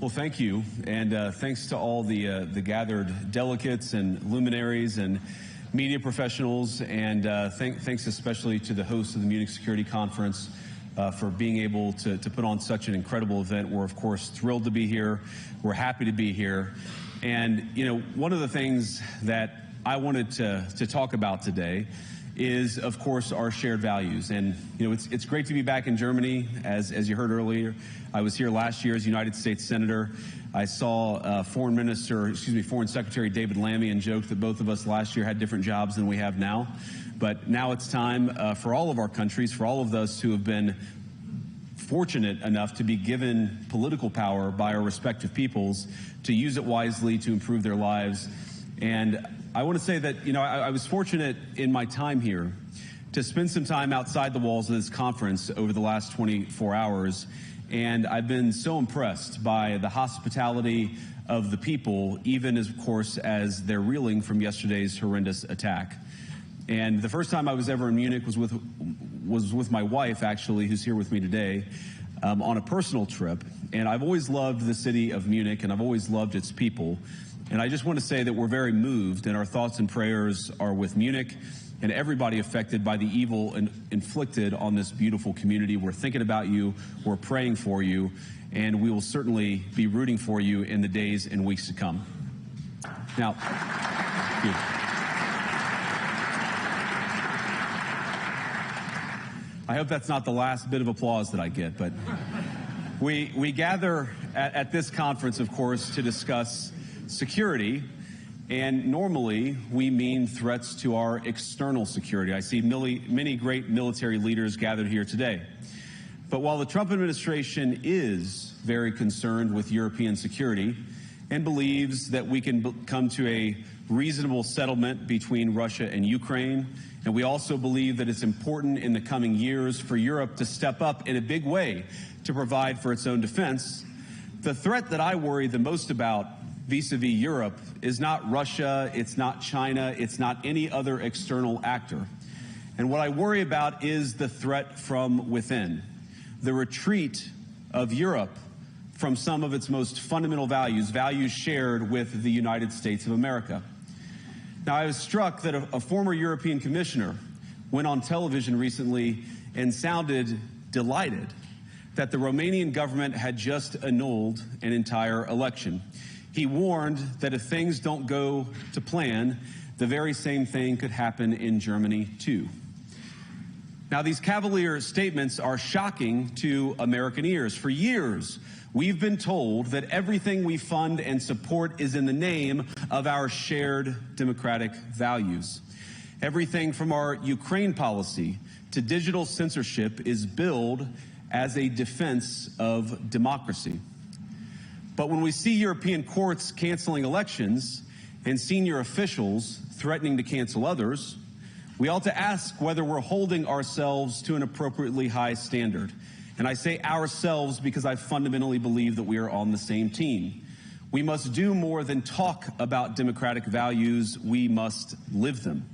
Well, thank you, and thanks to all the gathered delegates and luminaries and media professionals, and thanks especially to the hosts of the Munich Security Conference for being able to put on such an incredible event. We're, of course, thrilled to be here. We're happy to be here. And, you know, one of the things that I wanted to talk about today is, of course, our shared values. And, you know, it's great to be back in Germany. As you heard earlier, I was here last year as United States Senator. I saw Foreign Secretary David Lammy and joked that both of us last year had different jobs than we have now. But now it's time for all of our countries, for all of us who have been fortunate enough to be given political power by our respective peoples, to use it wisely to improve their lives. And I want to say that, you know, I was fortunate in my time here to spend some time outside the walls of this conference over the last 24 hours, and I've been so impressed by the hospitality of the people, even as, of course, as they're reeling from yesterday's horrendous attack. And the first time I was ever in Munich was with my wife, actually, who's here with me today, on a personal trip. And I've always loved the city of Munich, and I've always loved its people. And I just want to say that we're very moved, and our thoughts and prayers are with Munich and everybody affected by the evil inflicted on this beautiful community. We're thinking about you, we're praying for you, and we will certainly be rooting for you in the days and weeks to come. Now, thank you. I hope that's not the last bit of applause that I get, but we gather at this conference, of course, to discuss security, and normally we mean threats to our external security. I see many great military leaders gathered here today. But while the Trump administration is very concerned with European security and believes that we can come to a reasonable settlement between Russia and Ukraine, and we also believe that it's important in the coming years for Europe to step up in a big way to provide for its own defense, the threat that I worry the most about vis-a-vis Europe is not Russia, it's not China, it's not any other external actor. And what I worry about is the threat from within, the retreat of Europe from some of its most fundamental values, values shared with the United States of America. Now, I was struck that a former European commissioner went on television recently and sounded delighted that the Romanian government had just annulled an entire election. He warned that if things don't go to plan, the very same thing could happen in Germany, too. Now, these cavalier statements are shocking to American ears. For years, we've been told that everything we fund and support is in the name of our shared democratic values. Everything from our Ukraine policy to digital censorship is billed as a defense of democracy. But when we see European courts canceling elections and senior officials threatening to cancel others, we ought to ask whether we're holding ourselves to an appropriately high standard. And I say ourselves because I fundamentally believe that we are on the same team. We must do more than talk about democratic values, we must live them.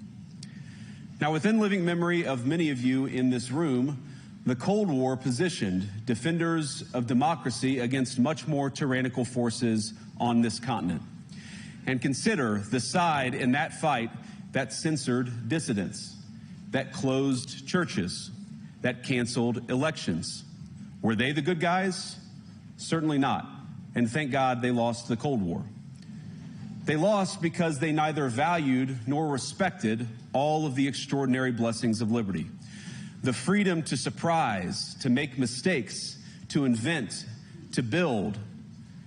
Now, within living memory of many of you in this room, the Cold War positioned defenders of democracy against much more tyrannical forces on this continent. And consider the side in that fight that censored dissidents, that closed churches, that canceled elections. Were they the good guys? Certainly not. And thank God they lost the Cold War. They lost because they neither valued nor respected all of the extraordinary blessings of liberty. The freedom to surprise, to make mistakes, to invent, to build.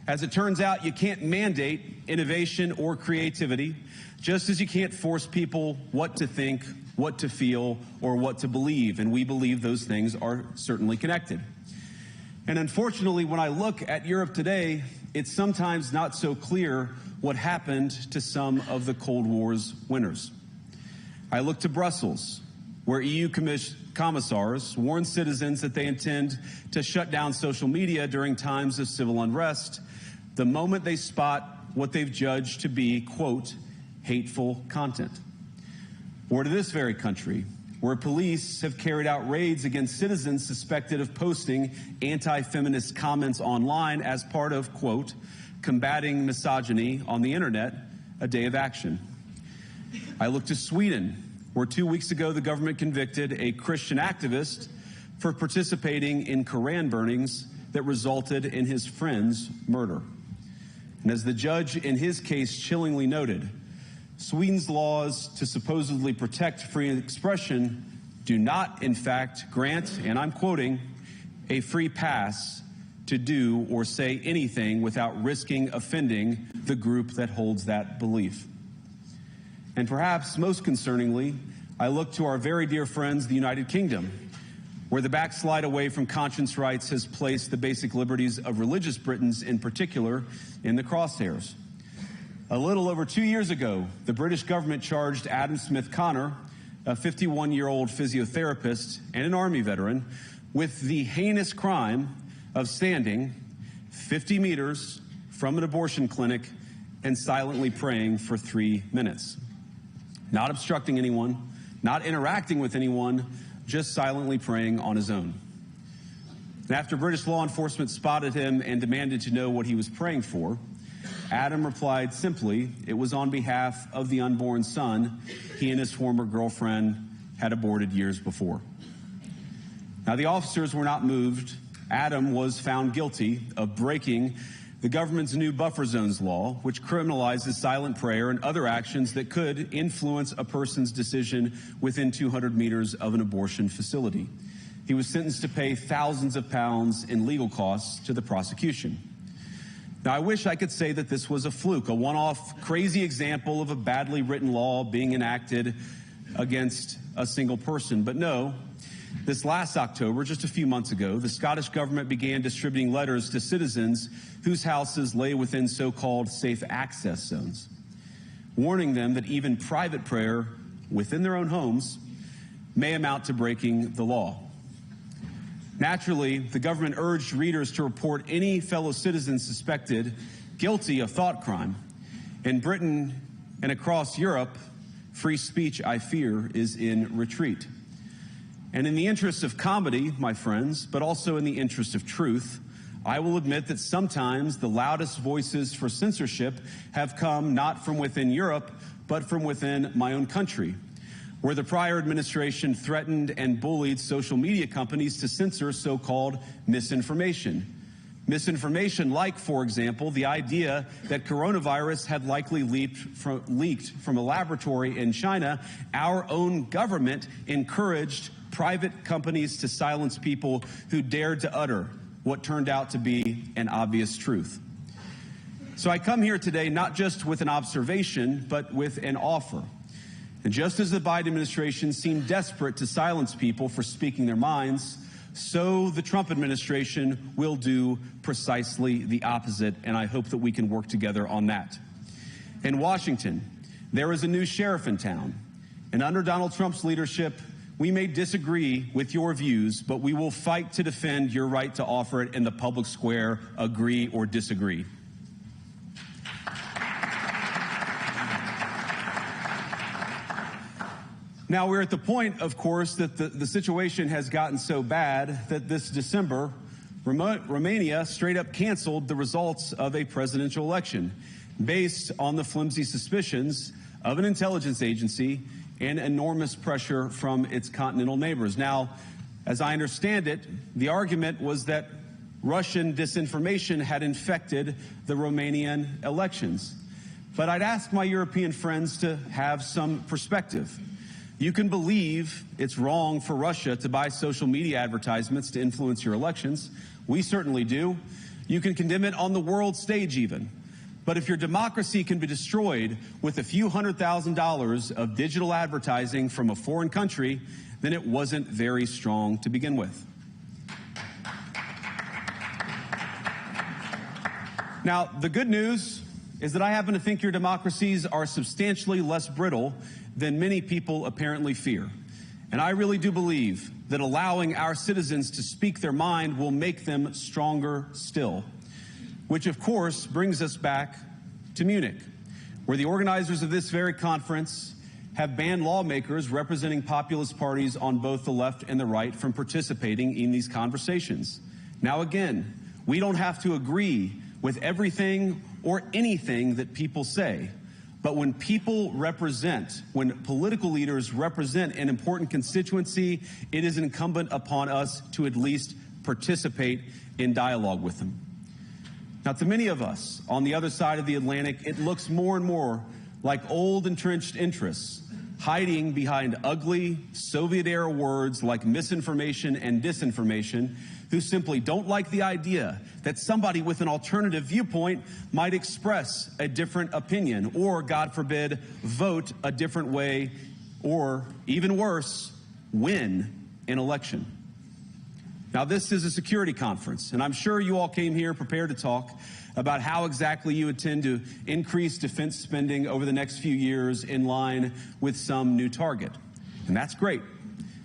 As it turns out, you can't mandate innovation or creativity, just as you can't force people what to think, what to feel, or what to believe. And we believe those things are certainly connected. And unfortunately, when I look at Europe today, it's sometimes not so clear what happened to some of the Cold War's winners. I look to Brussels, where EU commissars warn citizens that they intend to shut down social media during times of civil unrest the moment they spot what they've judged to be, quote, hateful content. Or to this very country, where police have carried out raids against citizens suspected of posting anti-feminist comments online as part of, quote, combating misogyny on the internet, a day of action. I look to Sweden, where 2 weeks ago the government convicted a Christian activist for participating in Koran burnings that resulted in his friend's murder. And as the judge in his case chillingly noted, Sweden's laws to supposedly protect free expression do not, in fact, grant, and I'm quoting, a free pass to do or say anything without risking offending the group that holds that belief. And perhaps most concerningly, I look to our very dear friends, the United Kingdom, where the backslide away from conscience rights has placed the basic liberties of religious Britons in particular in the crosshairs. A little over 2 years ago, the British government charged Adam Smith Connor, a 51-year-old physiotherapist and an Army veteran, with the heinous crime of standing 50 meters from an abortion clinic and silently praying for 3 minutes. Not obstructing anyone, not interacting with anyone, just silently praying on his own. And after British law enforcement spotted him and demanded to know what he was praying for, Adam replied simply, it was on behalf of the unborn son he and his former girlfriend had aborted years before. Now, the officers were not moved. Adam was found guilty of breaking the government's new buffer zones law, which criminalizes silent prayer and other actions that could influence a person's decision within 200 meters of an abortion facility. He was sentenced to pay thousands of pounds in legal costs to the prosecution. Now, I wish I could say that this was a fluke, a one-off crazy example of a badly written law being enacted against a single person. But no, this last October, just a few months ago, the Scottish government began distributing letters to citizens whose houses lay within so-called safe access zones, warning them that even private prayer within their own homes may amount to breaking the law. Naturally, the government urged readers to report any fellow citizen suspected guilty of thought crime. In Britain and across Europe, free speech, I fear, is in retreat. And in the interest of comedy, my friends, but also in the interest of truth, I will admit that sometimes the loudest voices for censorship have come not from within Europe, but from within my own country, where the prior administration threatened and bullied social media companies to censor so-called misinformation. Misinformation like, for example, the idea that coronavirus had likely leaked from a laboratory in China. Our own government encouraged private companies to silence people who dared to utter what turned out to be an obvious truth. So I come here today not just with an observation, but with an offer. And just as the Biden administration seemed desperate to silence people for speaking their minds, so the Trump administration will do precisely the opposite, and I hope that we can work together on that. In Washington, there is a new sheriff in town, and under Donald Trump's leadership, we may disagree with your views, but we will fight to defend your right to offer it in the public square, agree or disagree. Now, we're at the point, of course, that the situation has gotten so bad that this December, Romania straight up canceled the results of a presidential election based on the flimsy suspicions of an intelligence agency and enormous pressure from its continental neighbors. Now, as I understand it, the argument was that Russian disinformation had infected the Romanian elections. But I'd ask my European friends to have some perspective. You can believe it's wrong for Russia to buy social media advertisements to influence your elections. We certainly do. You can condemn it on the world stage even. But if your democracy can be destroyed with a few $100,000 of digital advertising from a foreign country, then it wasn't very strong to begin with. Now, the good news is that I happen to think your democracies are substantially less brittle than many people apparently fear. And I really do believe that allowing our citizens to speak their mind will make them stronger still. Which, of course, brings us back to Munich, where the organizers of this very conference have banned lawmakers representing populist parties on both the left and the right from participating in these conversations. Now again, we don't have to agree with everything or anything that people say, but when political leaders represent an important constituency, it is incumbent upon us to at least participate in dialogue with them. Now, to many of us on the other side of the Atlantic, it looks more and more like old entrenched interests hiding behind ugly Soviet-era words like misinformation and disinformation, who simply don't like the idea that somebody with an alternative viewpoint might express a different opinion or, God forbid, vote a different way or, even worse, win an election. Now, this is a security conference, and I'm sure you all came here prepared to talk about how exactly you intend to increase defense spending over the next few years in line with some new target. And that's great,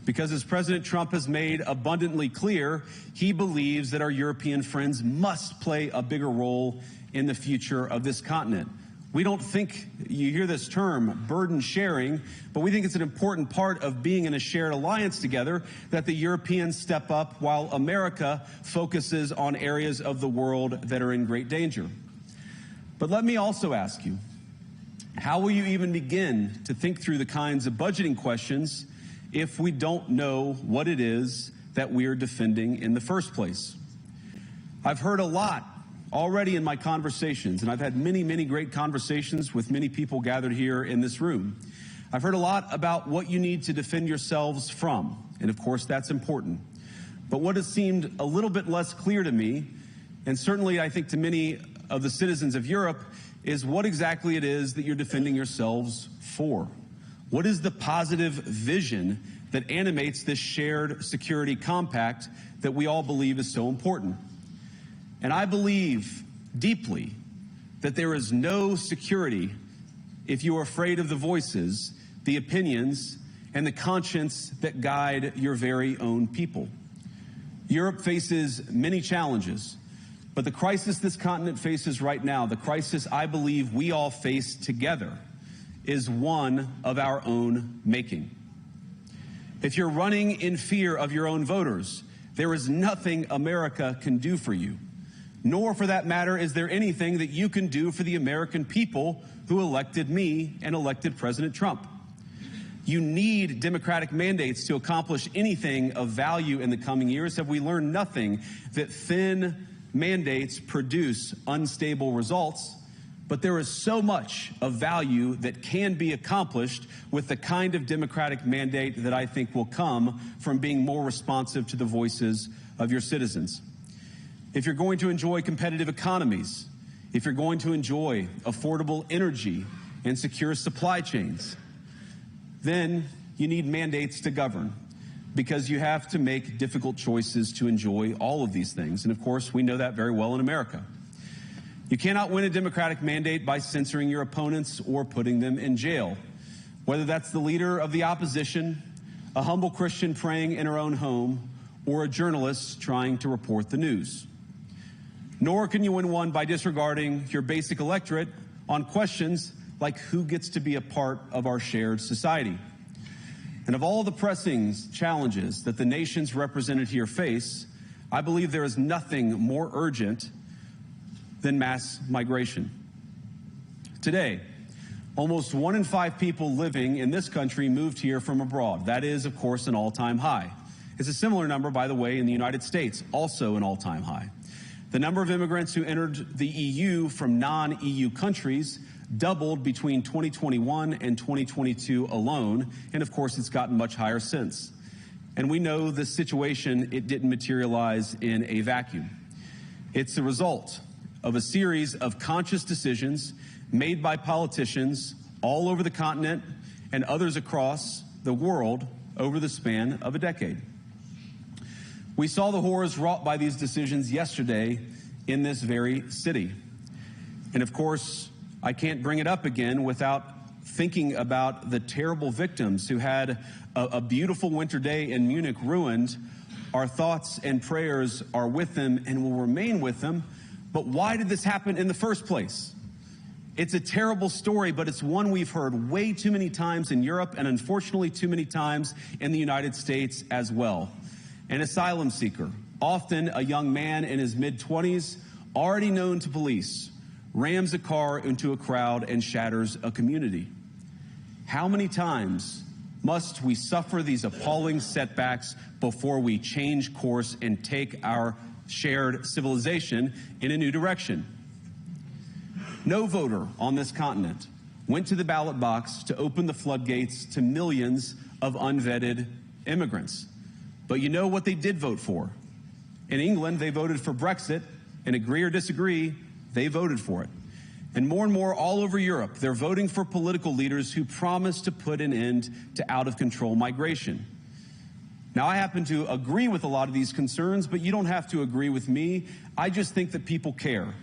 because as President Trump has made abundantly clear, he believes that our European friends must play a bigger role in the future of this continent. We don't think, you hear this term, burden sharing, but we think it's an important part of being in a shared alliance together that the Europeans step up while America focuses on areas of the world that are in great danger. But let me also ask you, how will you even begin to think through the kinds of budgeting questions if we don't know what it is that we are defending in the first place? I've heard a lot already in my conversations, and I've had many, many great conversations with many people gathered here in this room. I've heard a lot about what you need to defend yourselves from, and of course that's important. But what has seemed a little bit less clear to me, and certainly I think to many of the citizens of Europe, is what exactly it is that you're defending yourselves for. What is the positive vision that animates this shared security compact that we all believe is so important? And I believe deeply that there is no security if you are afraid of the voices, the opinions, and the conscience that guide your very own people. Europe faces many challenges, but the crisis this continent faces right now, the crisis I believe we all face together, is one of our own making. If you're running in fear of your own voters, there is nothing America can do for you. Nor, for that matter, is there anything that you can do for the American people who elected me and elected President Trump. You need democratic mandates to accomplish anything of value in the coming years. Have we learned nothing that thin mandates produce unstable results? But there is so much of value that can be accomplished with the kind of democratic mandate that I think will come from being more responsive to the voices of your citizens. If you're going to enjoy competitive economies, if you're going to enjoy affordable energy and secure supply chains, then you need mandates to govern, because you have to make difficult choices to enjoy all of these things. And of course, we know that very well in America. You cannot win a democratic mandate by censoring your opponents or putting them in jail, whether that's the leader of the opposition, a humble Christian praying in her own home, or a journalist trying to report the news. Nor can you win one by disregarding your basic electorate on questions like who gets to be a part of our shared society. And of all the pressing challenges that the nations represented here face, I believe there is nothing more urgent than mass migration. Today, almost 1 in 5 people living in this country moved here from abroad. That is, of course, an all-time high. It's a similar number, by the way, in the United States, also an all-time high. The number of immigrants who entered the EU from non-EU countries doubled between 2021 and 2022 alone, and of course it's gotten much higher since. And we know this situation, it didn't materialize in a vacuum. It's the result of a series of conscious decisions made by politicians all over the continent and others across the world over the span of a decade. We saw the horrors wrought by these decisions yesterday in this very city. And of course, I can't bring it up again without thinking about the terrible victims who had a beautiful winter day in Munich ruined. Our thoughts and prayers are with them and will remain with them. But why did this happen in the first place? It's a terrible story, but it's one we've heard way too many times in Europe and unfortunately too many times in the United States as well. An asylum seeker, often a young man in his mid-20s, already known to police, rams a car into a crowd and shatters a community. How many times must we suffer these appalling setbacks before we change course and take our shared civilization in a new direction? No voter on this continent went to the ballot box to open the floodgates to millions of unvetted immigrants. But you know what they did vote for? In England, they voted for Brexit, and agree or disagree, they voted for it. And more all over Europe, they're voting for political leaders who promise to put an end to out-of-control migration. Now, I happen to agree with a lot of these concerns, but you don't have to agree with me. I just think that people care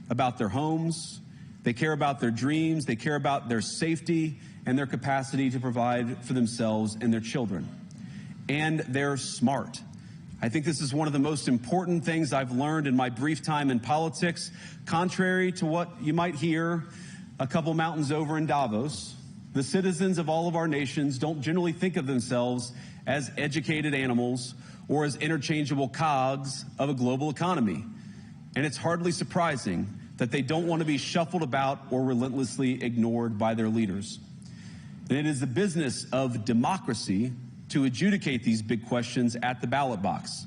about their homes, they care about their dreams, they care about their safety and their capacity to provide for themselves and their children. And they're smart. I think this is one of the most important things I've learned in my brief time in politics. Contrary to what you might hear a couple mountains over in Davos, the citizens of all of our nations don't generally think of themselves as educated animals or as interchangeable cogs of a global economy. And it's hardly surprising that they don't want to be shuffled about or relentlessly ignored by their leaders. And it is the business of democracy to adjudicate these big questions at the ballot box.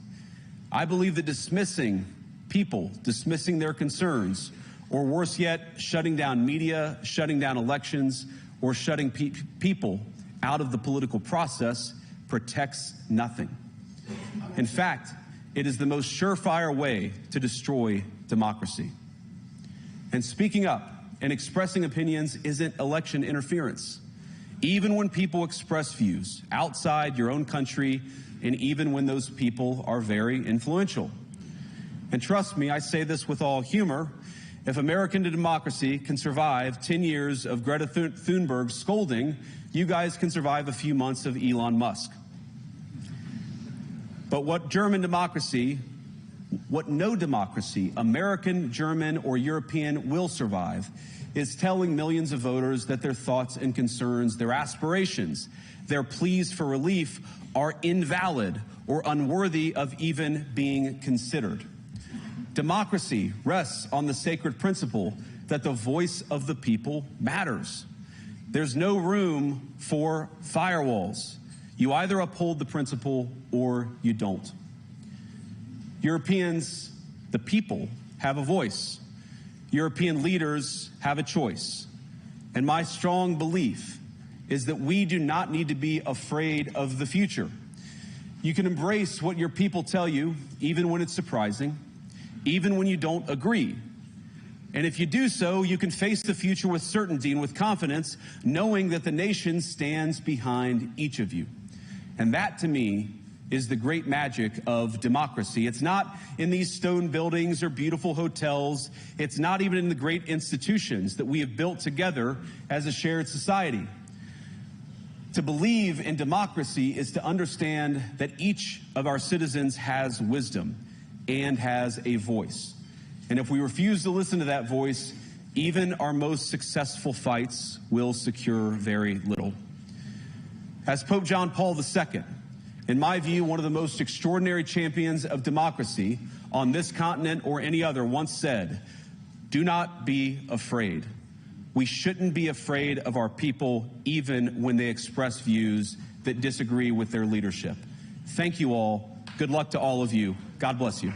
I believe that dismissing people, dismissing their concerns, or worse yet, shutting down media, shutting down elections, or shutting people out of the political process protects nothing. In fact, it is the most surefire way to destroy democracy. And speaking up and expressing opinions isn't election interference. Even when people express views outside your own country, and even when those people are very influential. And trust me, I say this with all humor, if American democracy can survive 10 years of Greta Thunberg scolding, you guys can survive a few months of Elon Musk. But what no democracy, American, German, or European, will survive is telling millions of voters that their thoughts and concerns, their aspirations, their pleas for relief are invalid or unworthy of even being considered. Democracy rests on the sacred principle that the voice of the people matters. There's no room for firewalls. You either uphold the principle or you don't. Europeans, the people, have a voice. European leaders have a choice. And my strong belief is that we do not need to be afraid of the future. You can embrace what your people tell you, even when it's surprising, even when you don't agree. And if you do so, you can face the future with certainty and with confidence, knowing that the nation stands behind each of you. And that, to me, is the great magic of democracy. It's not in these stone buildings or beautiful hotels. It's not even in the great institutions that we have built together as a shared society. To believe in democracy is to understand that each of our citizens has wisdom and has a voice. And if we refuse to listen to that voice, even our most successful fights will secure very little. As Pope John Paul II, in my view, one of the most extraordinary champions of democracy on this continent or any other, once said, "Do not be afraid." We shouldn't be afraid of our people, even when they express views that disagree with their leadership. Thank you all. Good luck to all of you. God bless you.